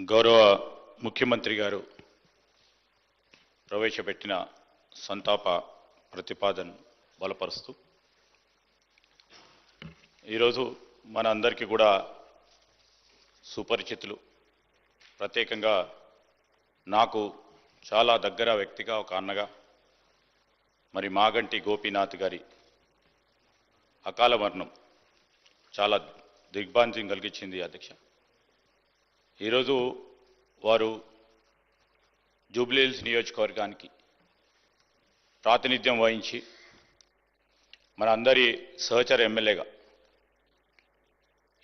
గౌరవ ముఖ్యమంత్రి గారు ప్రవేశపెట్టిన సంతాప ప్రతిపాదన బలపరుస్తూ ఈరోజు మన అందరికీ కూడా సుపరిచితులు, ప్రత్యేకంగా నాకు చాలా దగ్గర వ్యక్తిగా ఒక అన్నగా మరి మాగంటి గోపీనాథ్ గారి అకాల మరణం చాలా దిగ్భ్రాంతిని కలిగించింది అధ్యక్ష. ఈరోజు వారు జూబ్లీహిల్స్ నియోజకవర్గానికి ప్రాతినిధ్యం వహించి మన అందరి సహచర ఎమ్మెల్యేగా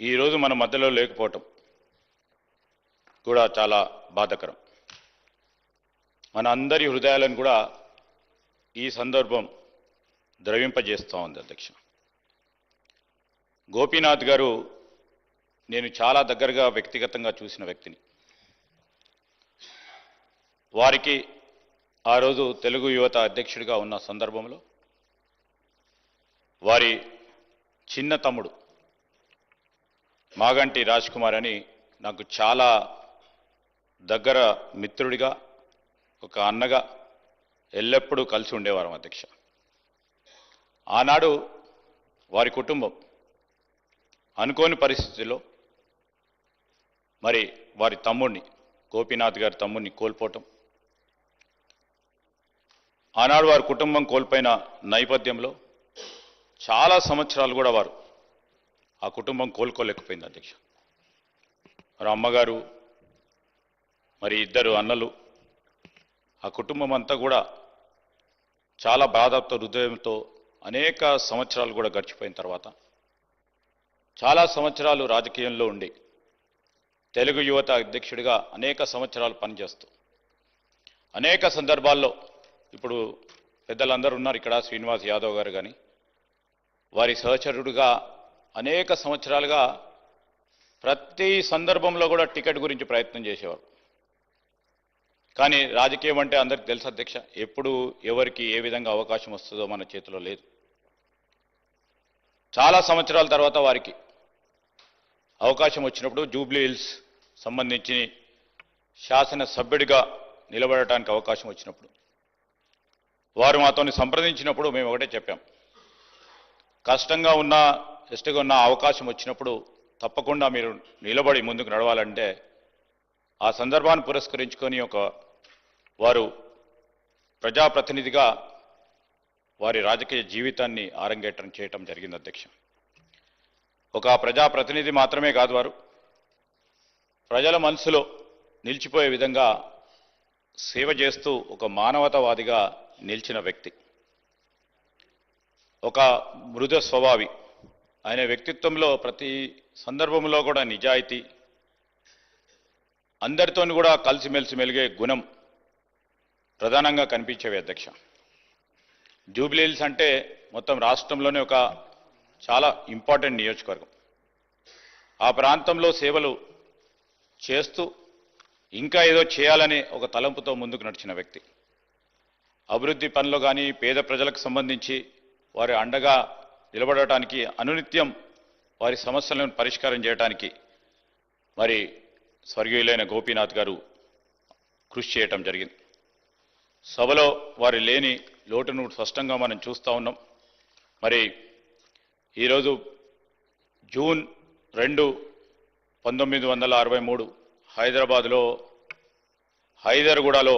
ఈరోజు మన మధ్యలో లేకపోవటం కూడా చాలా బాధాకరం. మన అందరి హృదయాలను కూడా ఈ సందర్భం ద్రవింపజేస్తూ ఉంది అధ్యక్ష. గోపీనాథ్ గారు నేను చాలా దగ్గరగా వ్యక్తిగతంగా చూసిన వ్యక్తిని. వారికి ఆ రోజు తెలుగు యువత అధ్యక్షుడిగా ఉన్న సందర్భంలో వారి చిన్న తమ్ముడు మాగంటి రాజ్ కుమార్ అని నాకు చాలా దగ్గర మిత్రుడిగా, ఒక అన్నగా ఎల్లప్పుడూ కలిసి ఉండేవారం అధ్యక్ష. ఆనాడు వారి కుటుంబం అనుకోని పరిస్థితుల్లో మరి వారి తమ్ముడిని, గోపీనాథ్ గారి తమ్ముడిని కోల్పోవటం, ఆనాడు వారి కుటుంబం కోల్పోయిన నేపథ్యంలో చాలా సంవత్సరాలు కూడా వారు ఆ కుటుంబం కోలుకోలేకపోయింది అధ్యక్ష. మరి అమ్మగారు, మరి ఇద్దరు అన్నలు, ఆ కుటుంబం అంతా కూడా చాలా బాధతో, హృదయంతో అనేక సంవత్సరాలు కూడా గడిచిపోయిన తర్వాత చాలా సంవత్సరాలు రాజకీయంలో ఉండి తెలుగు యువత అధ్యక్షుడిగా అనేక సంవత్సరాలు పనిచేస్తూ అనేక సందర్భాల్లో, ఇప్పుడు పెద్దలందరూ ఉన్నారు ఇక్కడ, శ్రీనివాస్ యాదవ్ గారు కానీ, వారి సహచరుడిగా అనేక సంవత్సరాలుగా ప్రతి సందర్భంలో కూడా టికెట్ గురించి ప్రయత్నం చేసేవారు. కానీ రాజకీయం అంటే అందరికీ తెలుసు అధ్యక్ష, ఎప్పుడు ఎవరికి ఏ విధంగా అవకాశం వస్తుందో మన చేతిలో లేదు. చాలా సంవత్సరాల తర్వాత వారికి అవకాశం వచ్చినప్పుడు జూబ్లీహిల్స్ సంబంధించి శాసనసభ్యుడిగా నిలబడటానికి అవకాశం వచ్చినప్పుడు వారు మాతో సంప్రదించినప్పుడు మేము ఒకటే చెప్పాం, కష్టంగా ఉన్న, ఇష్టంగా ఉన్న అవకాశం వచ్చినప్పుడు తప్పకుండా మీరు నిలబడి ముందుకు నడవాలంటే ఆ సందర్భాన్ని పురస్కరించుకొని వారు ప్రజాప్రతినిధిగా వారి రాజకీయ జీవితాన్ని ఆరంగేట్రం చేయటం జరిగింది అధ్యక్ష. ఒక ప్రజాప్రతినిధి మాత్రమే కాదు, వారు ప్రజల మనసులో నిలిచిపోయే విధంగా సేవ చేస్తూ ఒక మానవతావాదిగా నిలిచిన వ్యక్తి, ఒక మృదు స్వభావి. ఆయన వ్యక్తిత్వంలో ప్రతి సందర్భంలో కూడా నిజాయితీ, అందరితో కూడా కలిసిమెలిసి మెలిగే గుణం ప్రధానంగా కనిపించేవి అధ్యక్ష. జూబ్లీహిల్స్ అంటే మొత్తం రాష్ట్రంలోనే ఒక చాలా ఇంపార్టెంట్ నియోజకవర్గం. ఆ ప్రాంతంలో సేవలు చేస్తూ ఇంకా ఏదో చేయాలని ఒక తలంపుతో ముందుకు నడిచిన వ్యక్తి. అభివృద్ధి పనులు కానీ, పేద ప్రజలకు సంబంధించి వారి అండగా నిలబడటానికి, అనునిత్యం వారి సమస్యలను పరిష్కారం చేయడానికి మరి స్వర్గీయులైన గోపీనాథ్ గారు కృషి చేయటం జరిగింది. సభలో వారి లేని లోటును స్పష్టంగా మనం చూస్తూ ఉన్నాం. మరి ఈరోజు జూన్ 2, 1963 హైదరాబాద్లో హైదర్గూడలో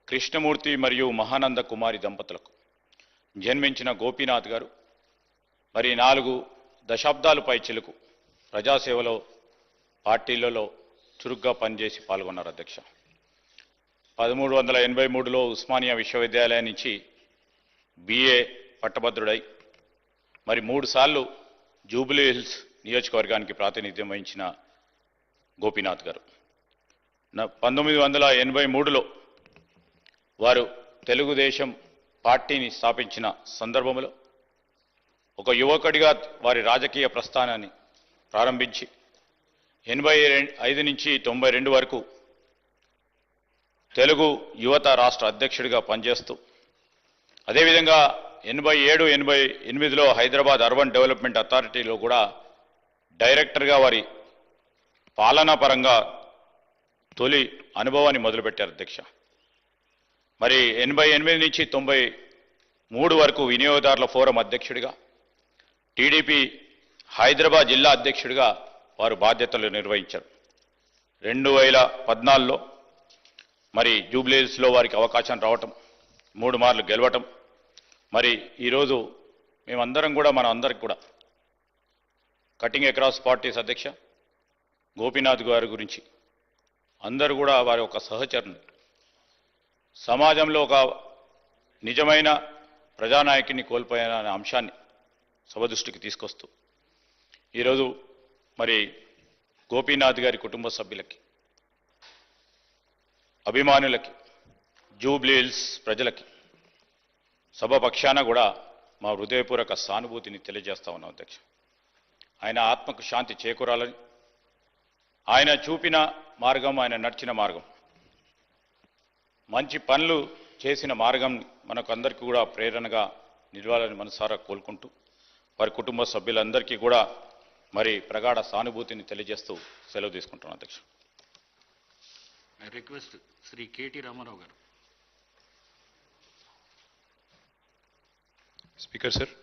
కృష్ణమూర్తి మరియు మహానంద కుమారి దంపతులకు జన్మించిన గోపీనాథ్ గారు మరి 4 దశాబ్దాల పైచిలకు ప్రజాసేవలో, పార్టీలలో చురుగ్గా పనిచేసి పాల్గొన్నారు అధ్యక్ష. 1383లో ఉస్మానియా విశ్వవిద్యాలయం నుంచి BA పట్టభద్రుడై మరి 3 సార్లు జూబ్లీహిల్స్ నియోజకవర్గానికి ప్రాతినిధ్యం వహించిన గోపీనాథ్ గారు 1983లో వారు తెలుగుదేశం పార్టీని స్థాపించిన సందర్భంలో ఒక యువకుడిగా వారి రాజకీయ ప్రస్థానాన్ని ప్రారంభించి 85 నుంచి 92 వరకు తెలుగు యువత రాష్ట్ర అధ్యక్షుడిగా పనిచేస్తూ, అదేవిధంగా 87, 88లో హైదరాబాద్ అర్బన్ డెవలప్మెంట్ అథారిటీలో కూడా డైరెక్టర్గా వారి పాలనా పరంగా తొలి అనుభవాన్ని మొదలుపెట్టారు అధ్యక్ష. మరి 88 నుంచి 93 వరకు వినియోగదారుల ఫోరం అధ్యక్షుడిగా, టీడీపీ హైదరాబాద్ జిల్లా అధ్యక్షుడిగా వారు బాధ్యతలు నిర్వహించారు. 2014లో మరి జూబ్లీహిల్స్లో వారికి అవకాశం రావటం, 3 మార్లు గెలవటం, మరి ఈరోజు మేమందరం కూడా మన అందరికి కూడా కటింగ్ అక్రాస్ పార్టీస్ అధ్యక్ష గోపీనాథ్ గారి గురించి అందరూ కూడా వారి ఒక సహచరుని సమాజంలో ఒక నిజమైన ప్రజానాయకుని కోల్పోయిన అనే అంశాన్ని సభ దృష్టికి తీసుకొస్తూ ఈరోజు మరి గోపీనాథ్ గారి కుటుంబ సభ్యులకి, అభిమానులకి, జూబ్లీహిల్స్ ప్రజలకి సభ పక్షాన కూడా మా హృదయపూర్వక సానుభూతిని తెలియజేస్తా ఉన్నాం అధ్యక్ష. ఆయన ఆత్మకు శాంతి చేకూరాలని, ఆయన చూపిన మార్గం, ఆయన నడిచిన మార్గం, మంచి పనులు చేసిన మార్గం మనకు అందరికీ కూడా ప్రేరణగా నిలవాలని మనసారా కోలుకుంటూ వారి కుటుంబ సభ్యులందరికీ కూడా మరి ప్రగాఢ సానుభూతిని తెలియజేస్తూ సెలవు తీసుకుంటున్నాను అధ్యక్ష. I request Shri KT Ramarao గారు. Speaker sir.